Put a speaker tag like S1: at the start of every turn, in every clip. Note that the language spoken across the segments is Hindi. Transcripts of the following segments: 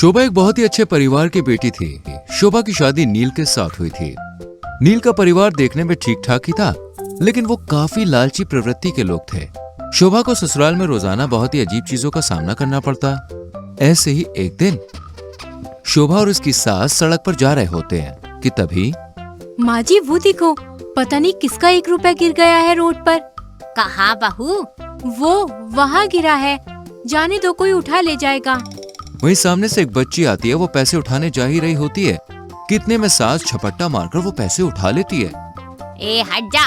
S1: शोभा एक बहुत ही अच्छे परिवार की बेटी थी। शोभा की शादी नील के साथ हुई थी। नील का परिवार देखने में ठीक ठाक ही था, लेकिन वो काफी लालची प्रवृत्ति के लोग थे। शोभा को ससुराल में रोजाना बहुत ही अजीब चीजों का सामना करना पड़ता। ऐसे ही एक दिन शोभा और उसकी सास सड़क पर जा रहे होते हैं कि तभी
S2: माँ जी वो देखो, पता नहीं किसका 1 रुपया गिर गया है रोड पर।
S3: कहाँ बहू?
S2: वो वहाँ गिरा है, जाने दो कोई उठा ले जाएगा।
S1: वहीं सामने से एक बच्ची आती है। वो पैसे उठाने जा ही रही होती है कि इतने में सास झपट्टा मारकर वो पैसे उठा लेती है।
S3: ए हट जा,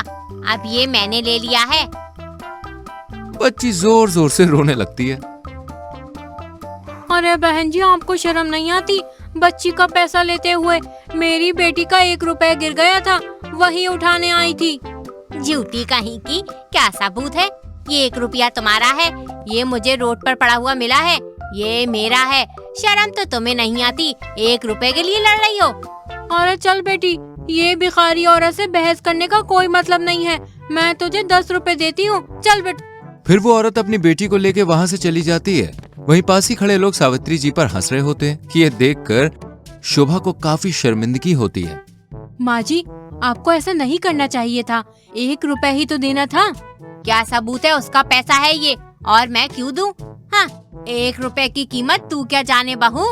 S3: अब ये मैंने ले लिया है।
S1: बच्ची जोर जोर से रोने लगती है।
S2: अरे बहन जी, आपको शर्म नहीं आती? बच्ची का पैसा लेते हुए मेरी बेटी का 1 रुपया गिर गया था, वही उठाने आई थी।
S3: झूठी कहीं की, क्या सबूत है? ये 1 रुपया तुम्हारा है, ये मुझे रोड पर पड़ा हुआ मिला है, ये मेरा है। शर्म तो तुम्हें नहीं आती? 1 रुपए के लिए लड़ रही हो?
S2: अरे चल बेटी, ये भिखारी औरत से बहस करने का कोई मतलब नहीं है। मैं तुझे 10 रुपए देती हूँ, चल बेटा।
S1: फिर वो औरत अपनी बेटी को लेके वहाँ से चली जाती है। वहीं पास ही खड़े लोग सावित्री जी पर हंस रहे होते हैं कि ये देखकर शोभा को काफी शर्मिंदगी होती है।
S2: माँ जी, आपको ऐसा नहीं करना चाहिए था, 1 रुपया ही तो देना था।
S3: क्या सबूत है? उसका पैसा है ये, और मैं क्यों दूं? हाँ, 1 रुपए की कीमत तू क्या जाने बहू।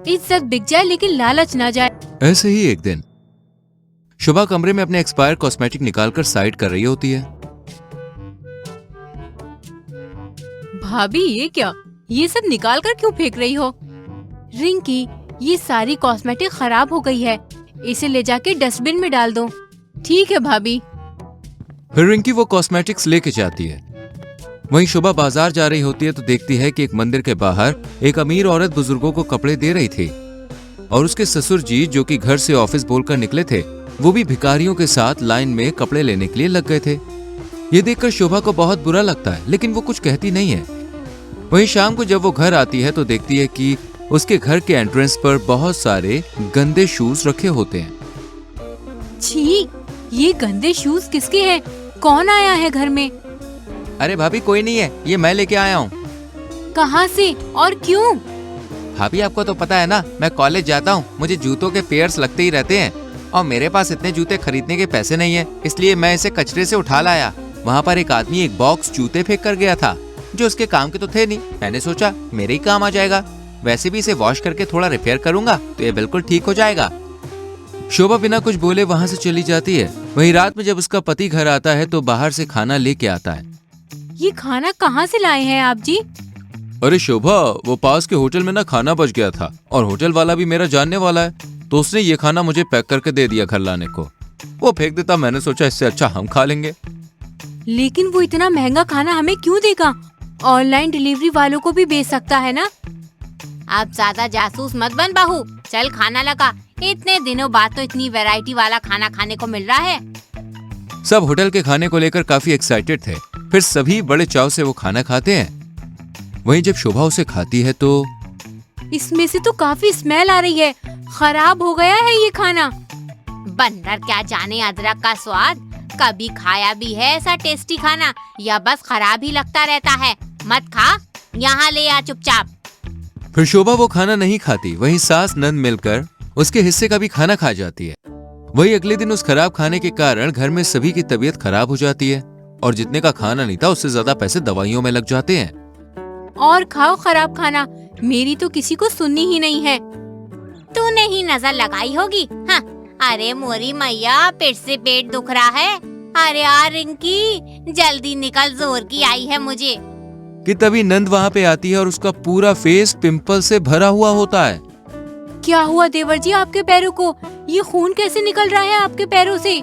S2: इज्जत बिक जाए लेकिन लालच ना जाए।
S1: ऐसे ही एक दिन शोभा कमरे में अपने एक्सपायर कॉस्मेटिक निकालकर साइड कर रही होती है।
S2: भाभी ये क्या, ये सब निकाल कर क्यों फेंक रही हो? रिंकी, ये सारी कॉस्मेटिक खराब हो गई है, इसे ले जाके डस्टबिन में डाल दो। ठीक है भाभी।
S1: फिर रिंकी वो कॉस्मेटिक्स लेके जाती है। वहीं शोभा बाजार जा रही होती है तो देखती है कि एक मंदिर के बाहर एक अमीर औरत बुजुर्गों को कपड़े दे रही थी, और उसके ससुर जी जो कि घर से ऑफिस बोलकर निकले थे, वो भी भिखारियों के साथ लाइन में कपड़े लेने के लिए लग गए थे। ये देखकर शोभा को बहुत बुरा लगता है, लेकिन वो कुछ कहती नहीं है। वहीं शाम को जब वो घर आती है तो देखती है कि उसके घर के एंट्रेंस पर बहुत सारे गंदे शूज रखे होते हैं।
S2: छी, ये गंदे शूज किसके हैं? कौन आया है घर में?
S1: अरे भाभी कोई नहीं है, ये मैं लेके आया हूँ।
S2: कहाँ से और क्यों?
S1: भाभी आपको तो पता है ना, मैं कॉलेज जाता हूँ, मुझे जूतों के पेयर्स लगते ही रहते हैं, और मेरे पास इतने जूते खरीदने के पैसे नहीं है, इसलिए मैं इसे कचरे से उठा लाया। वहाँ पर एक आदमी एक बॉक्स जूते फेंक कर गया था, जो उसके काम के तो थे नहीं। मैंने सोचा मेरे ही काम आ जाएगा, वैसे भी इसे वॉश करके थोड़ा रिपेयर करूंगा तो ये बिल्कुल ठीक हो जाएगा। शोभा बिना कुछ बोले वहाँ से चली जाती है। वहीं रात में जब उसका पति घर आता है तो बाहर से खाना लेके आता है।
S2: ये खाना कहाँ से लाए हैं आप जी?
S1: अरे शोभा, वो पास के होटल में ना खाना बच गया था, और होटल वाला भी मेरा जानने वाला है, तो उसने ये खाना मुझे पैक करके दे दिया घर लाने को। वो फेंक देता, मैंने सोचा इससे अच्छा हम खा लेंगे।
S2: लेकिन वो इतना महंगा खाना हमें क्यों देगा? ऑनलाइन डिलीवरी वालों को भी बेच सकता है ना।
S3: अब ज्यादा जासूस मत बन बहू, चल खाना लगा। इतने दिनों बाद तो इतनी वैरायटी वाला खाना खाने को मिल रहा है।
S1: सब होटल के खाने को लेकर काफी एक्साइटेड थे। फिर सभी बड़े चाव से वो खाना खाते हैं। वहीं जब शोभा उसे खाती है तो
S2: इसमें से तो काफी स्मेल आ रही है, खराब हो गया है ये खाना।
S3: बंदर क्या जाने अदरक का स्वाद, कभी खाया भी है ऐसा टेस्टी खाना, या बस खराब ही लगता रहता है। मत खा, यहाँ ले आ चुपचाप।
S1: फिर शोभा वो खाना नहीं खाती। वहीं सास नंद मिलकर उसके हिस्से का भी खाना खा जाती है। वही अगले दिन उस खराब खाने के कारण घर में सभी की तबीयत खराब हो जाती है, और जितने का खाना नहीं था उससे ज्यादा पैसे दवाइयों में लग जाते हैं।
S2: और खाओ खराब खाना, मेरी तो किसी को सुननी ही नहीं है।
S3: तूने ही नजर लगाई होगी। हाँ, अरे मोरी मैया, पेट से पेट दुख रहा है। अरे यार रिंकी, जल्दी निकल, जोर की आई है मुझे।
S1: कि तभी नंद वहाँ पे आती है और उसका पूरा फेस पिंपल से भरा हुआ होता है।
S2: क्या हुआ देवर जी आपके पैरों को? ये खून कैसे निकल रहा है आपके पैरों से?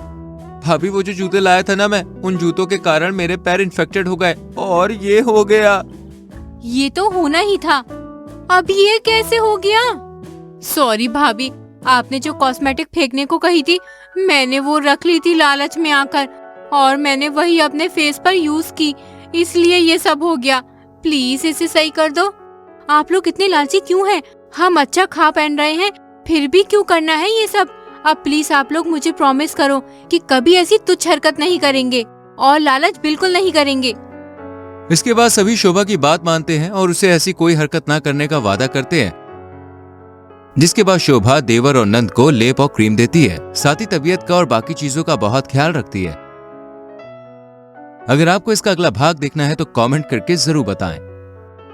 S1: भाभी वो जो जूते लाया था ना मैं, उन जूतों के कारण मेरे पैर इन्फेक्टेड हो गए और ये हो गया।
S2: ये तो होना ही था, अब ये कैसे हो गया? सॉरी भाभी, आपने जो कॉस्मेटिक फेंकने को कही थी, मैंने वो रख ली थी लालच में आकर, और मैंने वही अपने फेस पर यूज की, इसलिए ये सब हो गया। प्लीज इसे सही कर दो। आप लोग इतने लालची क्यों हैं? हम अच्छा खा पहन रहे हैं, फिर भी क्यों करना है ये सब? अब प्लीज आप लोग मुझे प्रॉमिस करो कि कभी ऐसी तुच्छ हरकत नहीं करेंगे और लालच बिल्कुल नहीं करेंगे।
S1: इसके बाद सभी शोभा की बात मानते हैं और उसे ऐसी कोई हरकत ना करने का वादा करते हैं। जिसके बाद शोभा देवर और नंद को लेप और क्रीम देती है, साथ ही तबीयत का और बाकी चीजों का बहुत ख्याल रखती है। अगर आपको इसका अगला भाग देखना है तो कमेंट करके जरूर बताएं।